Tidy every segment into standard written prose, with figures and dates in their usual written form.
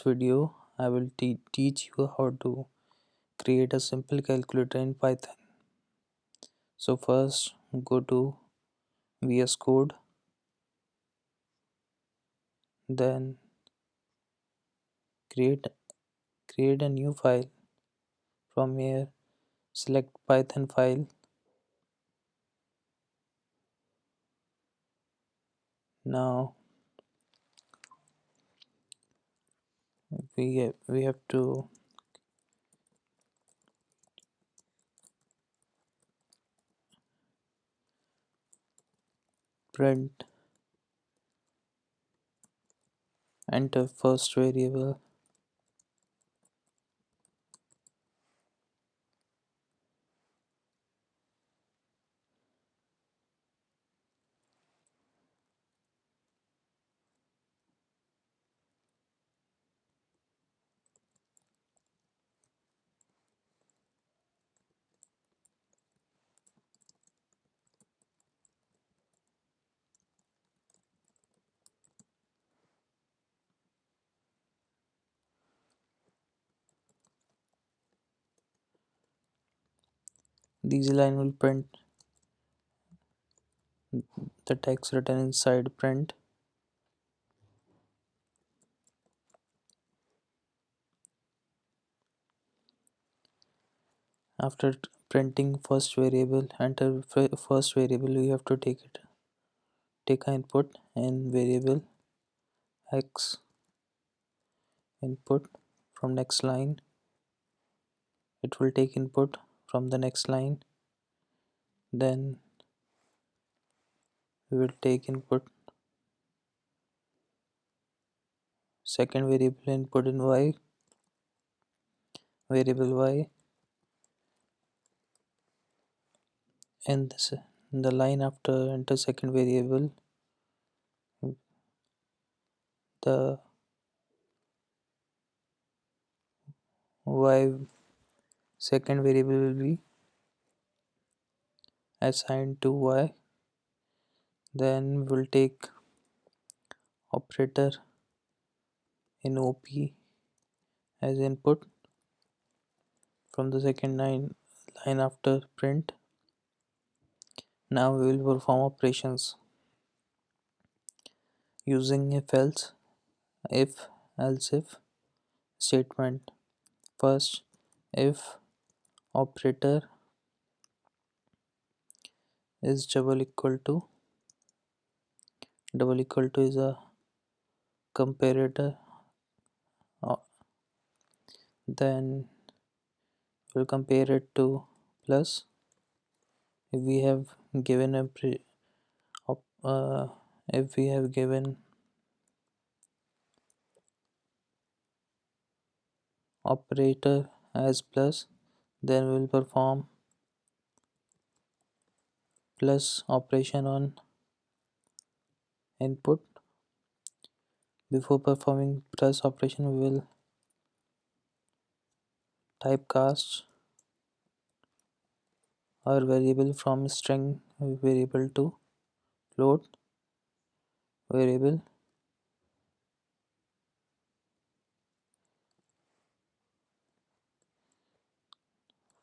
video, I will teach you how to create a simple calculator in Python. So first go to VS Code, then create create a new file. From here select Python file. Now we have to print, enter first variable, these line will print the text written inside print. After printing first variable, enter first variable, we have to take an input in variable x input. From next line it will take input from the next line, then we will take input second variable input in y variable y, and this the line after enter second variable, the y second variable will be assigned to y. Then we'll take operator in op as input from the second line after print. Now we will perform operations using if else if statement. First, if operator is double equal to is a comparator, uh, then we'll compare it to plus. If we have given a op, if we have given operator as plus, then we'll perform plus operation on input. Before performing plus operation, we will typecast our variable from string variable to float variable.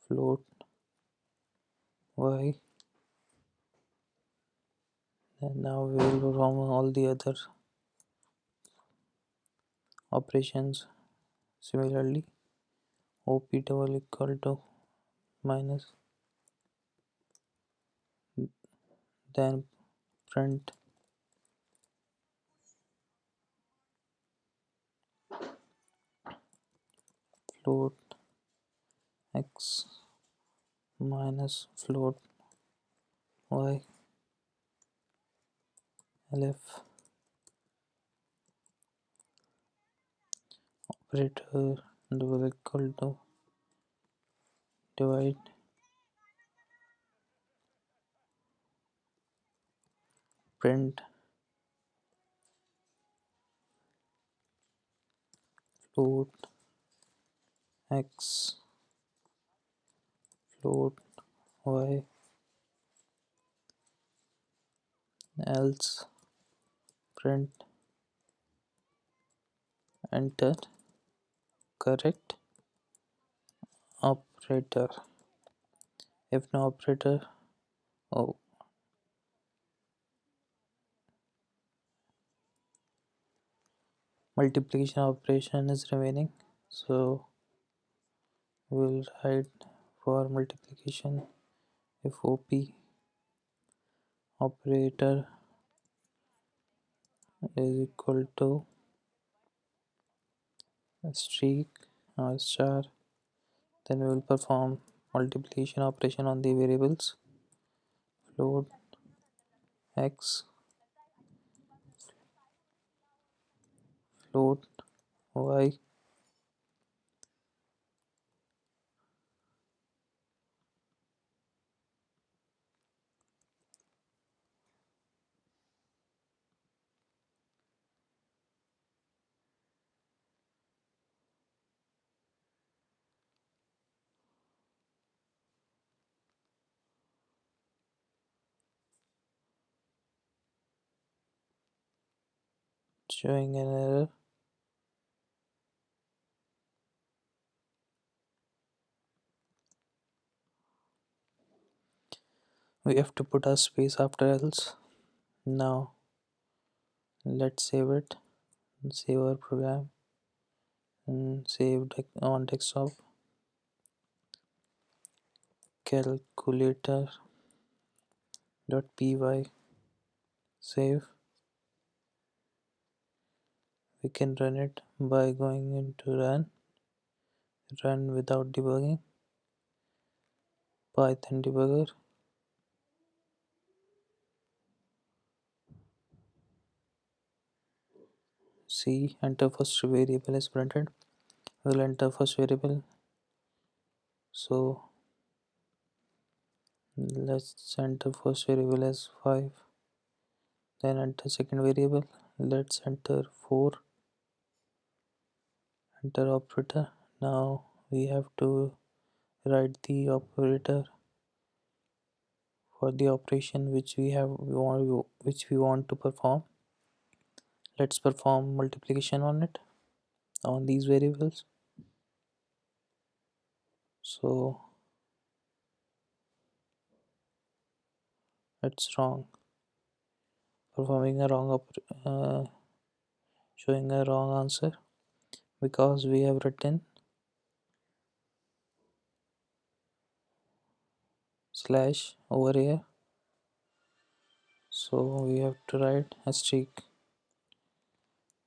Float y. And now we will perform all the other operations similarly. Op double equal to minus, then print float x minus float y, elif operator double equal to divide print float x float y, else print enter. correct operator. If no operator, oh, multiplication operation is remaining. So we'll write for multiplication if OP operator is equal to streak or star, then we will perform multiplication operation on the variables float x, float y, showing an error. We have to put a space after else. Now let's save it, save our program and save on desktop. Calculator.py, save. We can run it by going into run without debugging, Python debugger. See, enter first variable is printed. We'll enter first variable. So let's enter first variable as 5. Then enter second variable. Let's enter 4. Enter operator. Now we have to write the operator for the operation which we want to perform. Let's perform multiplication on it, on these variables. So it's wrong, performing a showing a wrong answer because we have written slash over here. So we have to write a streak.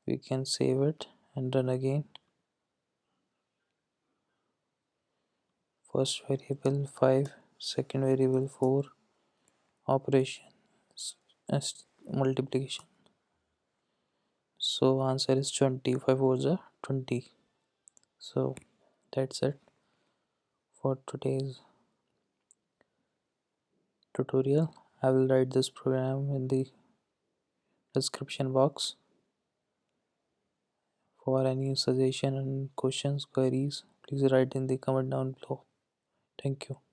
We can save it and run again. First variable 5, second variable 4, operation multiplication. So answer is 20. 5 was a 20. So that's it for today's tutorial. I will write this program in the description box. For any suggestion and questions, queries, please write in the comment down below. Thank you.